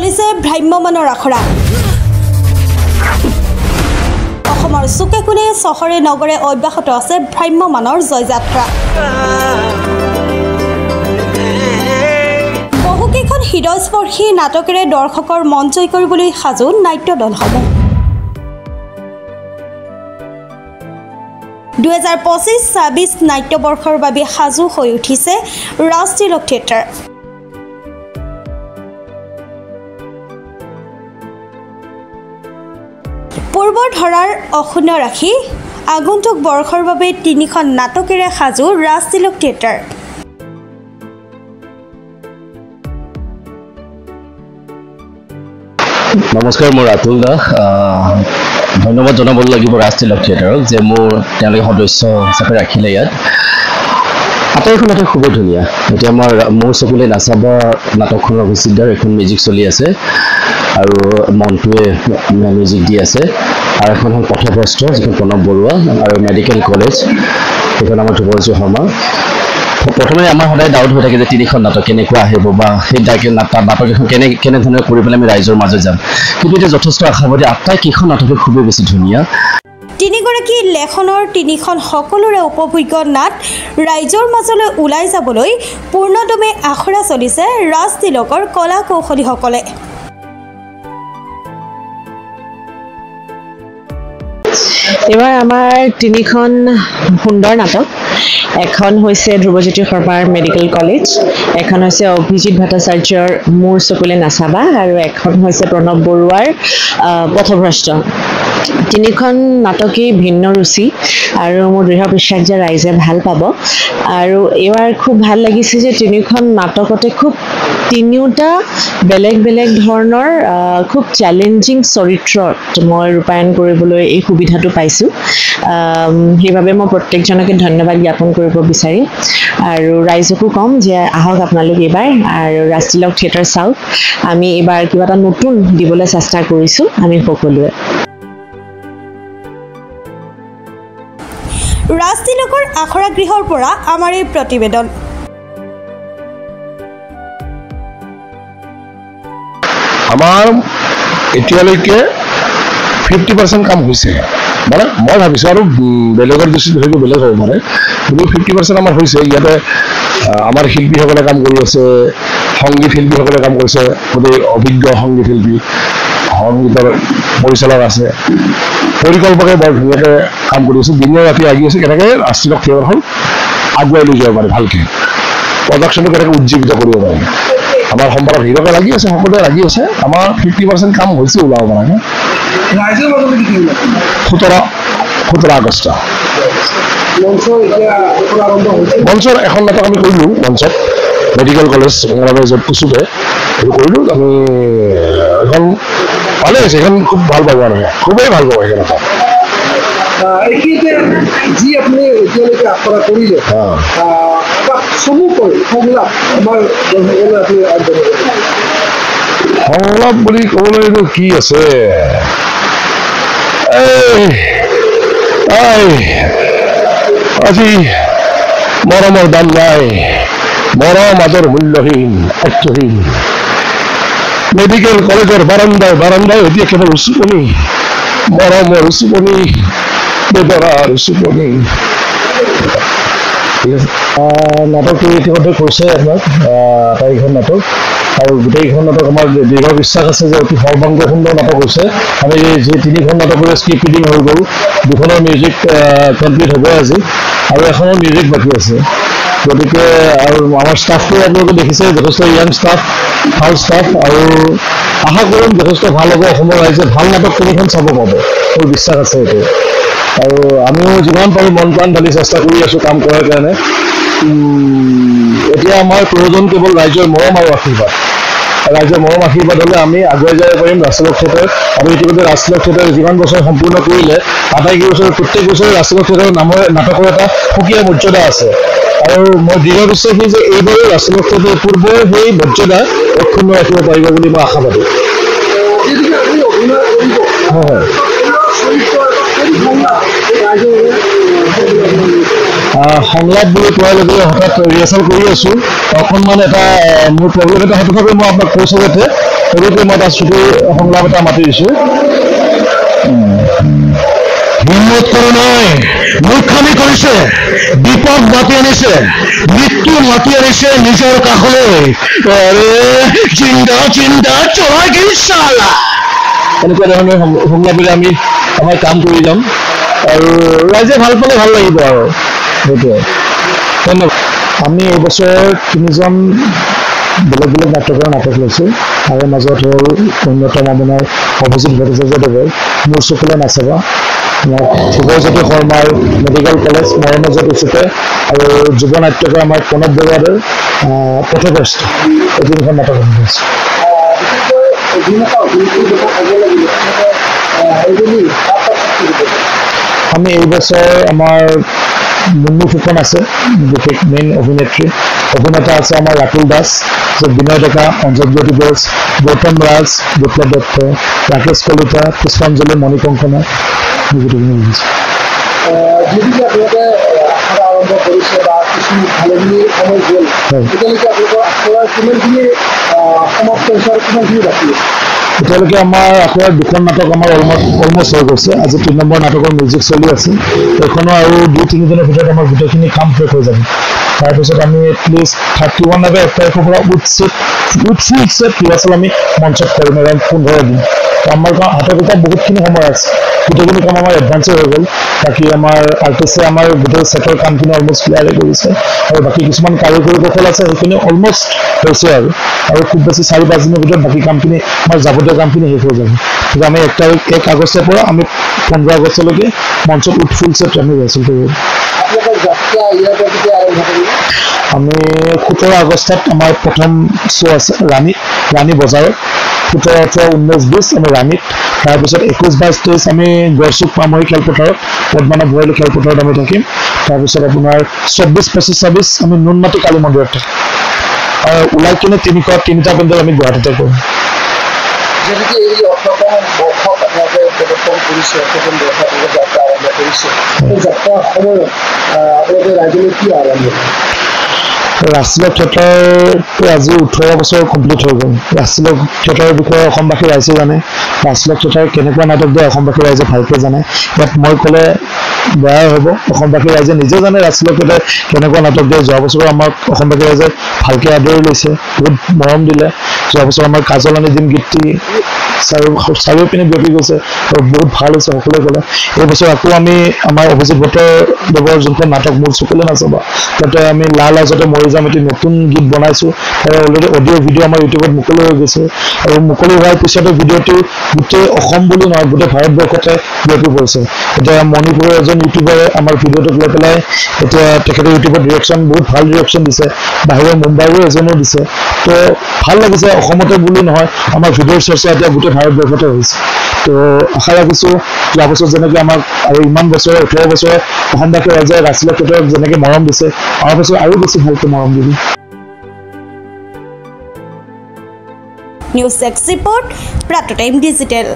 চলিছে ভ্ৰাম্যমানৰ আখৰা অসমৰ চুকে কোণে চহৰে নগৰে অব্যাহত আছে ভ্ৰাম্যমানৰ জয়যাত্ৰা বহুকেইখন হৃদয়স্পৰ্শী নাটকেৰে দৰ্শকৰ মন জয় কৰিবলৈ সাজু নাট্য দলসমূহ 2025-26 নাট্যবৰ্ষৰ বাবে সাজু হৈ উঠিছে ৰাজতিলক থিয়েটাৰ পূৰ্বৰ ধৰাৰ অক্ষুণ্ণ ৰাখি আগন্তুক বৰ্ষৰ বাবে 3খন নাটকেৰে সাজু ৰাজতিলক থিয়েটাৰ নমস্কাৰ মই ৰাতুল দাস ধন্যবাদ জনাব লাগিব ৰাজতিলক থিয়েটাৰক যে মোৰ তেওঁলোকে সদস্য হিচাপে ৰাখিলে ইয়াত আটাইখন নাটক খুব ধুনীয়া এতিয়া আমাৰ মোৰ চকুলে নাচাবা নাটকখনৰ অভিচিদ্ধাৰ এখন মিউজিক চলি আছে আৰু মনটোৱে মিউজিক দি আছে আৰু এখন হ'ল পথপ্ৰস্থ যিখন প্ৰণৱ বৰুৱা আৰু মেডিকেল কলেজ সেইখন আমাৰ ধ্ৰুৱজ্যোতি শৰ্মা প্ৰথমে আমাৰ সদায় ডাউট হৈ থাকে যে 3খন নাটক কেনেকুৱা আহিব বা সেই নাটক এখন কেনেধৰণে কৰি পেলাই আমি ৰাইজৰ মাজত যাম কিন্তু এতিয়া যথেষ্ট আশাবাদী আটাইকেইখন নাটকে খুবেই বেছি ধুনীয়া তিনিগৰাকী লেখনৰ 3খন সকলোৰে উপভোগ্য নাট ৰাইজৰ মাজলৈ ওলাই যাবলৈ পূৰ্ণদমে আখৰা চলিছে ৰাজতিলকৰ কলা কৌশলীসকলে এবাৰ আমাৰ 3খন সুন্দৰ নাটক এখন হৈছে ধ্ৰুৱজ্যোতি শৰ্মাৰ মেডিকেল কলেজ এখন হৈছে অভিজিত ভট্টাচাৰ্যৰ মোৰ চকুলে নাচাবা আৰু এখন হৈছে প্ৰণৱ বৰুৱাৰ পথভ্ৰষ্ট 3খন নাটকেই ভিন্ন ৰুচি আৰু মোৰ দৃঢ় বিশ্বাস যে ৰাইজে ভাল পাব আৰু এবাৰ খুব ভাল লাগিছে যে 3খন নাটকতে খুব তিনিওটা বেলেগ বেলেগ ধৰণৰ খুব চ্যালেঞ্জিং চৰিত্ৰত মই ৰূপায়ণ কৰিবলৈ এই সুবিধাটো পাইছোঁ সেইবাবে মই প্ৰত্যেকজনকে ধন্যবাদ জ্ঞাপন কৰিব বিচাৰিম আৰু ৰাইজকো কম যে আহক আপোনালোক এবাৰ আৰু ৰাজতিলক থিয়েটাৰ চাওক আমি এবাৰ কিবা এটা নতুন দিবলৈ চেষ্টা কৰিছোঁ আমি সকলোৱে ৰাজতিলকৰ আখৰা গৃহৰ পৰা আমাৰ এই প্ৰতিবেদন আমাৰ এতিয়ালৈকে 50% কাম হৈছে মানে মই ভাবিছোঁ আৰু বেলেগৰ দৃষ্টিত হয়তো বেলেগ হ'ব পাৰে কিন্তু 50% আমাৰ হৈছে ইয়াতে আমাৰ শিল্পীসকলে কাম কৰি আছে সংগীত শিল্পীসকলে কাম কৰিছে গোটেই অভিজ্ঞ সংগীত শিল্পী সংগীতৰ পৰিচালক আছে পৰিকল্পকে বৰ ধুনীয়াকৈ কাম কৰি আছে দিনে ৰাতি লাগি আছে কেনেকৈ ৰাজতিলক থিয়েটাৰখন আগুৱাই লৈ যাব পাৰে ভালকৈ প্ৰডাকশ্যনটো কেনেকৈ উজ্জীৱিত কৰিব পাৰে আমাৰ সম্পাদক হিৰকে লাগি আছে সকলোৱে লাগি আছে আমাৰ 50% কাম হৈছে ওলাব মানে 17 আগষ্ট মঞ্চৰ এখন নাটক আমি কৰিলোঁ মঞ্চত মেডিকেল কলেজ য'ত কুচুতে সেইটো কৰিলোঁ আমি এখন ভালে হৈছে সেইখন খুব ভাল পাব আৰু খুবেই ভাল পাব সেইখন নাটক যি আপুনি এতিয়ালৈকে আখৰা কৰিলে সংলাপ বুলি ক'বলৈনো কি আছে আজি মৰমৰ দাম নাই মৰম আদৰ মূল্যহীন অৰ্থহীন মেডিকেল কলেজৰ বাৰান্দাই এতিয়া কেৱল উচুপনি মৰমৰ উচুপনি বেদৰাৰ উচুপনি ঠিক আছে নাটকটো ইতিমধ্যে কৈছে আপোনাক আটাইকেইখন নাটক আৰু গোটেইকেইখন নাটক আমাৰ দৃঢ় বিশ্বাস আছে যে অতি সৰ্বাংগ সুন্দৰ নাটক হৈছে আমি যি 3খন নাটকৰে স্ক্ৰিপ্ট ৰিডিং হৈ গ'ল 2খনৰ মিউজিক কমপ্লিট হ'ব আজি আৰু এখনৰ মিউজিক বাকী আছে গতিকে আৰু আমাৰ ষ্টাফটো আপোনালোকে দেখিছে যথেষ্ট য়াং ষ্টাফ ভাল ষ্টাফ আৰু আশা কৰিম যথেষ্ট ভাল হ'ব অসমৰ ৰাইজে ভাল নাটক 3খন চাব পাব মোৰ বিশ্বাস আছে এইটো আৰু আমিও যিমান পাৰোঁ মন প্ৰাণ ঢালি চেষ্টা কৰি আছোঁ কাম কৰাৰ কাৰণে এতিয়া আমাৰ প্ৰয়োজন কেৱল ৰাইজৰ মৰম আৰু আশীৰ্বাদ ৰাইজৰ মৰম আশীৰ্বাদ হ'লে আমি আগুৱাই যাব পাৰিম ৰাজতিলক থিয়েটাৰ আৰু ইতিমধ্যে ৰাজতিলক থিয়েটাৰ যিমান বছৰ সম্পূৰ্ণ কৰিলে আটাইকেইবছৰ প্ৰত্যেক বছৰে ৰাজতিলক থিয়েটাৰৰ নাটকৰ এটা সুকীয়া মৰ্যাদা আছে আৰু মই দৃঢ় বিশ্বাসী যে এইবাৰো ৰাজতিলক থিয়েটাৰৰ পূৰ্বৰ সেই মৰ্যাদা অক্ষুণ্ণ ৰাখিব পাৰিব বুলি মই আশাবাদী হয় সংলাপ বুলি কোৱাৰ লগে হঠাৎ ৰিহাৰ্চেল কৰি আছোঁ অকণমান এটা মোৰ প্ৰব্লেম এটা তথাপি মই আপোনাক কৈছোঁ যাতে সৰুকৈ মই এটা চুটি সংলাপ এটা মাতি দিছোঁ। হিম্মত কৰা নাই, মূৰ্খামি কৰিছে, বিপদ মাতি আনিছে, মৃত্যু মাতি আনিছে নিজৰ কাষলৈ। আৰে চিন্তা চিন্তা চলাই কি চালা। এনেকুৱা ধৰণৰ সংলাপেৰে আমি আমাৰ কাম কৰি যাম আৰু ৰাইজে ভাল পালে ভাল লাগিব আৰু সেইটোৱে। ধন্যবাদ। আমি এইবছৰ 3জন বেলেগ বেলেগ নাটকৰ নাটক লৈছোঁ। তাৰে মাজত হ'ল অন্যতম আপোনাৰ অভিজিত ভট্টাচাৰ্যদেৱৰ মোৰ চকুলে নাচাবা, শিৱজ্যোতি শৰ্মাৰ মেডিকেল কলেজ মৰমজত উচুতে আৰু যুৱ নাট্যকাৰ আমাৰ প্ৰণৱ বৰুৱাদেৰ পথভ্ৰষ্ট, এই 3খন নাটক আমি লৈছোঁ। আমি এই বছৰ আমাৰ মুন্নু ফুকন আছে, বিশেষ মেইন অভিনেত্ৰী। অভিনেতা আছে আমাৰ ৰাতুল দাস, বিনয় ডেকা, অঞ্জনজ্যোতি ঘোষ, গৌতম ৰাজ, বিপ্লৱ দত্ত, ৰাকেশ কলিতা, পুষ্পাঞ্জলি, মণিকংকনা, গোটেইখিনি বুজিছোঁ। যিহেতুকে আপোনালোকে আখৰা আৰম্ভ কৰিছে বা কিছু ভালেখিনি সময় গ'ল, এতিয়ালৈকে আপোনালোকৰ আখৰাৰ কিমানখিনি সমাপ্ত হৈছে আৰু কিমানখিনি বাকী? এতিয়ালৈকে আমাৰ আখৰাৰ 2খন নাটক আমাৰ অলমষ্ট হৈ গৈছে। আজি 3 নম্বৰ নাটকৰ মিউজিক চলি আছে। এইখনো আৰু 2-3 দিনৰ ভিতৰত আমাৰ গোটেইখিনি কাম শেষ হৈ যাব। তাৰপিছত আমি এটলিষ্ট 31 নাইবা 1 তাৰিখৰ পৰা উইথ ফুল ছেট ৰিহাৰ্চেল আমি মঞ্চত কৰিম এৰাউণ্ড 15 দিন। আমাৰ হাতত এতিয়া বহুতখিনি সময় আছে, গোটেইখিনি কাম আমাৰ এডভান্সে হৈ গ'ল। বাকী আমাৰ আৰ্টিষ্টে আমাৰ গোটেই ছেটৰ কামখিনি অলমষ্ট ক্লিয়াৰে কৰিছে আৰু বাকী কিছুমান কাৰিকৰী কৌশল আছে, সেইখিনি অলমষ্ট হৈছে আৰু খুব বেছি 4-5 দিনৰ ভিতৰত বাকী কামখিনি আমাৰ যাৱতীয় কামখিনি শেষ হৈ যাব। গতিকে আমি 1 আগষ্টৰ পৰা আমি 15 আগষ্টলৈকে মঞ্চত উইথ ফুল ছেট আমি ৰিহাৰ্চেল কৰিম। আমি 17 আগষ্টত আমাৰ প্ৰথম শ্ব' আছে ৰাণী বজাৰত, 17, 18, 19, 20 আমি ৰাণীত। তাৰপিছত 21, 22, 23 আমি গড়চুক পামহি খেলপথাৰত, পদ্মনাভ ভৰালী খেলপথাৰত আমি থাকিম। তাৰপিছত আপোনাৰ 24, 25, 26 আমি নুনমাটি কালী মন্দিৰত থাকিম আৰু ওলাই কিনে 3টা পেণ্ডেল আমি গুৱাহাটীতে কৰিম। যেনেকৈ এই অষ্টম বৰ্ষত আপোনালোকে প্ৰদৰ্শন কৰিছে, অষ্টম বৰ্ষত যাত্ৰা আৰম্ভ কৰিছে, এই যাত্ৰাৰ সময়ত আপোনালোকে ৰাইজলৈ কি আৰম্ভ কৰে? ৰাষ্ট্ৰীয় থিয়েটাৰটো আজি 18 বছৰ কমপ্লিট হৈ গ'ল। ৰাষ্ট্ৰীয় থিয়েটাৰৰ বিষয়ে অসমবাসী ৰাইজে জানে, ৰাষ্ট্ৰীয় থিয়েটাৰ কেনেকুৱা নাটক দিয়ে অসমবাসী ৰাইজে ভালকৈ জানে। ইয়াত মই ক'লে বেয়াই হ'ব, অসমবাসী ৰাইজে নিজে জানে ৰাষ্ট্ৰীয় থিয়েটাৰ কেনেকুৱা নাটক দিয়ে। যোৱা বছৰ আমাক অসমবাসী ৰাইজে ভালকৈ আদৰি লৈছে, বহুত মৰম দিলে। যোৱা বছৰ আমাৰ কাজল আনি দিম গীতটি চাৰিওপিনে বিয়পি গৈছে আৰু বহুত ভাল হৈছে সকলোৱে ক'লে। এই বছৰ আকৌ আমি আমাৰ অভিজিত ভট্টাচাৰ্যদেৱৰ যোনখন নাটক মোৰ চকুলে নাচাবা, তাতে আমি লাল আজতে মৰি যাম এটি নতুন গীত বনাইছোঁ। তাৰে অলৰেডি অডিঅ' ভিডিঅ' আমাৰ ইউটিউবত মুকলি হৈ গৈছে আৰু মুকলি হোৱাৰ পিছতে ভিডিঅ'টো গোটেই অসম বুলি নহয় গোটেই ভাৰতবৰ্ষতে বিয়পি পৰিছে। এতিয়া মণিপুৰৰ এজন ইউটিউবাৰে আমাৰ ভিডিঅ'টোক লৈ পেলাই এতিয়া তেখেতৰ ইউটিউবত ৰিয়েকশ্যন বহুত ভাল ৰিয়েকশ্যন দিছে, বাহিৰৰ মুম্বাইৰো এজনো দিছে। তো ভাল লাগিছে, অসমতে বুলি নহয় আমাৰ ভিডিঅ'ৰ চৰ্চা এতিয়া গোটেই ভাৰতবৰ্ষতে হৈছে। তো আশা ৰাখিছোঁ যোৱা বছৰ যেনেকৈ আমাক আৰু ইমান বছৰে 18 বছৰে অসমবাসী ৰাইজে ৰাষ্ট্ৰীয় থিয়েটাৰক যেনেকৈ মৰম দিছে, অহা বছৰ আৰু বেছি ভালকৈ মৰম দিব। নিউজ ডেস্ক ৰিপৰ্ট, প্ৰাতঃ টাইম ডিজিটেল।